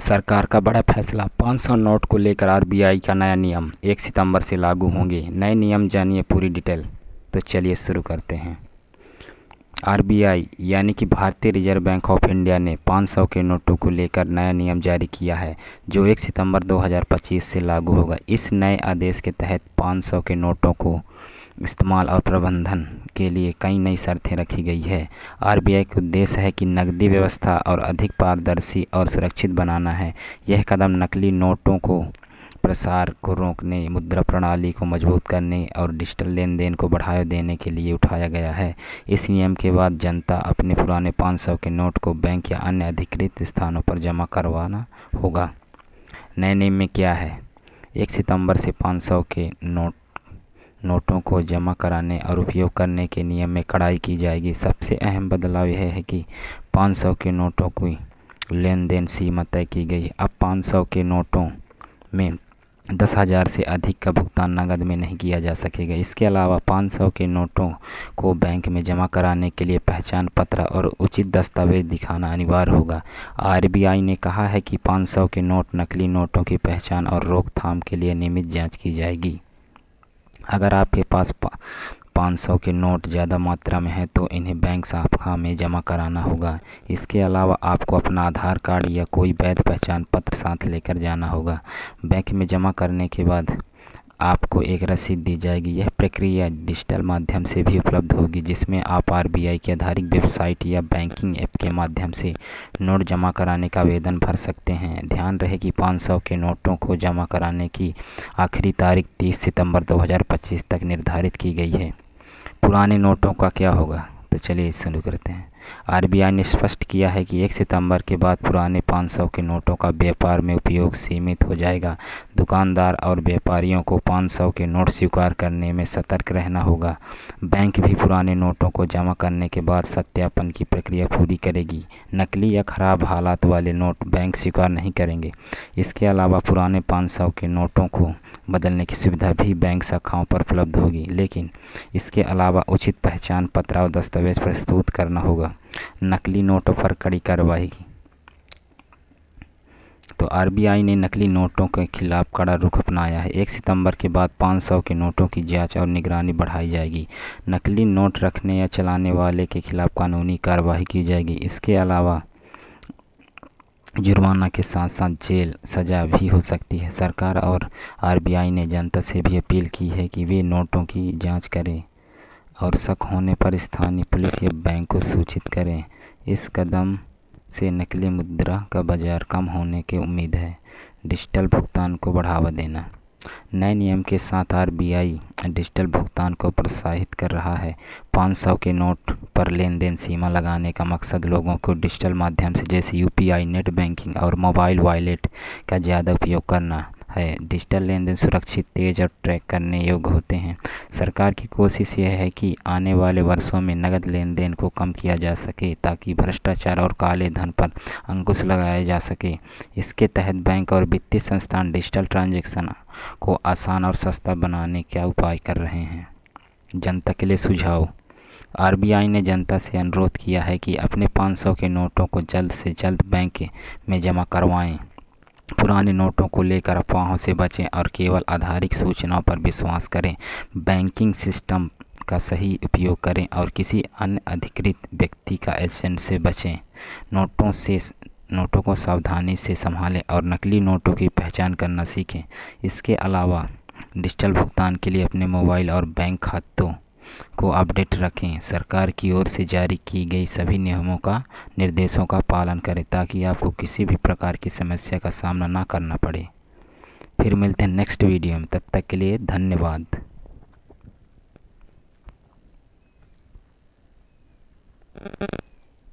सरकार का बड़ा फैसला, 500 नोट को लेकर आरबीआई का नया नियम 1 सितंबर से लागू होंगे। नए नियम जानिए पूरी डिटेल। तो चलिए शुरू करते हैं। आरबीआई यानी कि भारतीय रिजर्व बैंक ऑफ इंडिया ने 500 के नोटों को लेकर नया नियम जारी किया है, जो 1 सितंबर 2025 से लागू होगा। इस नए आदेश के तहत 500 के नोटों को इस्तेमाल और प्रबंधन के लिए कई नई शर्तें रखी गई है। आरबीआई का उद्देश्य है कि नकदी व्यवस्था और अधिक पारदर्शी और सुरक्षित बनाना है। यह कदम नकली नोटों को प्रसार को रोकने, मुद्रा प्रणाली को मजबूत करने और डिजिटल लेन देन को बढ़ावा देने के लिए उठाया गया है। इस नियम के बाद जनता अपने पुराने 500 के नोट को बैंक या अन्य अधिकृत स्थानों पर जमा करवाना होगा। नए नियम में क्या है? 1 सितंबर से 500 के नोटों को जमा कराने और उपयोग करने के नियम में कड़ाई की जाएगी। सबसे अहम बदलाव यह है कि 500 के नोटों की लेन देन सीमा तय की गई। अब 500 के नोटों में 10,000 से अधिक का भुगतान नकद में नहीं किया जा सकेगा। इसके अलावा 500 के नोटों को बैंक में जमा कराने के लिए पहचान पत्र और उचित दस्तावेज दिखाना अनिवार्य होगा। आरबीआई ने कहा है कि 500 के नकली नोटों की पहचान और रोकथाम के लिए नियमित जांच की जाएगी। अगर आपके पास 500 के नोट ज़्यादा मात्रा में है तो इन्हें बैंक शाखा में जमा कराना होगा। इसके अलावा आपको अपना आधार कार्ड या कोई वैध पहचान पत्र साथ लेकर जाना होगा। बैंक में जमा करने के बाद आपको एक रसीद दी जाएगी। यह प्रक्रिया डिजिटल माध्यम से भी उपलब्ध होगी, जिसमें आप आरबीआई की आधारित वेबसाइट या बैंकिंग ऐप के माध्यम से नोट जमा कराने का आवेदन भर सकते हैं। ध्यान रहे कि 500 के नोटों को जमा कराने की आखिरी तारीख 30 सितंबर 2025 तक निर्धारित की गई है। पुराने नोटों का क्या होगा? तो चलिए शुरू करते हैं। आरबीआई ने स्पष्ट किया है कि 1 सितंबर के बाद पुराने 500 के नोटों का व्यापार में उपयोग सीमित हो जाएगा। दुकानदार और व्यापारियों को 500 के नोट स्वीकार करने में सतर्क रहना होगा। बैंक भी पुराने नोटों को जमा करने के बाद सत्यापन की प्रक्रिया पूरी करेगी। नकली या खराब हालात वाले नोट बैंक स्वीकार नहीं करेंगे। इसके अलावा पुराने 500 के नोटों को बदलने की सुविधा भी बैंक शाखाओं पर उपलब्ध होगी, लेकिन इसके अलावा उचित पहचान पत्र और दस्तावेज प्रस्तुत करना होगा। नकली नोटों पर कड़ी कार्रवाई की। तो आरबीआई ने नकली नोटों के खिलाफ कड़ा रुख अपनाया है। 1 सितंबर के बाद 500 के नोटों की जांच और निगरानी बढ़ाई जाएगी। नकली नोट रखने या चलाने वाले के खिलाफ कानूनी कार्रवाई की जाएगी। इसके अलावा जुर्माना के साथ साथ जेल सज़ा भी हो सकती है। सरकार और आरबीआई ने जनता से भी अपील की है कि वे नोटों की जांच करें और शक होने पर स्थानीय पुलिस या बैंक को सूचित करें। इस कदम से नकली मुद्रा का बाजार कम होने की उम्मीद है। डिजिटल भुगतान को बढ़ावा देना। नए नियम के साथ आरबीआई डिजिटल भुगतान को प्रोत्साहित कर रहा है। 500 के नोट पर लेन देन सीमा लगाने का मकसद लोगों को डिजिटल माध्यम से जैसे यूपीआई, नेट बैंकिंग और मोबाइल वॉलेट का ज़्यादा उपयोग करना है। डिजिटल लेन देन सुरक्षित, तेज़ और ट्रैक करने योग्य होते हैं। सरकार की कोशिश यह है कि आने वाले वर्षों में नकद लेन देन को कम किया जा सके, ताकि भ्रष्टाचार और काले धन पर अंकुश लगाया जा सके। इसके तहत बैंक और वित्तीय संस्थान डिजिटल ट्रांजैक्शन को आसान और सस्ता बनाने का उपाय कर रहे हैं। जनता के लिए सुझाव। आरबीआई ने जनता से अनुरोध किया है कि अपने 500 के नोटों को जल्द से जल्द बैंक में जमा करवाएं। पुराने नोटों को लेकर अफवाहों से बचें और केवल आधारित सूचनाओं पर विश्वास करें। बैंकिंग सिस्टम का सही उपयोग करें और किसी अन्य अधिकृत व्यक्ति का एजेंट से बचें। नोटों को सावधानी से संभालें और नकली नोटों की पहचान करना सीखें। इसके अलावा डिजिटल भुगतान के लिए अपने मोबाइल और बैंक खातों को अपडेट रखें। सरकार की ओर से जारी की गई सभी नियमों का निर्देशों का पालन करें, ताकि आपको किसी भी प्रकार की समस्या का सामना ना करना पड़े। फिर मिलते हैं नेक्स्ट वीडियो में। तब तक के लिए धन्यवाद।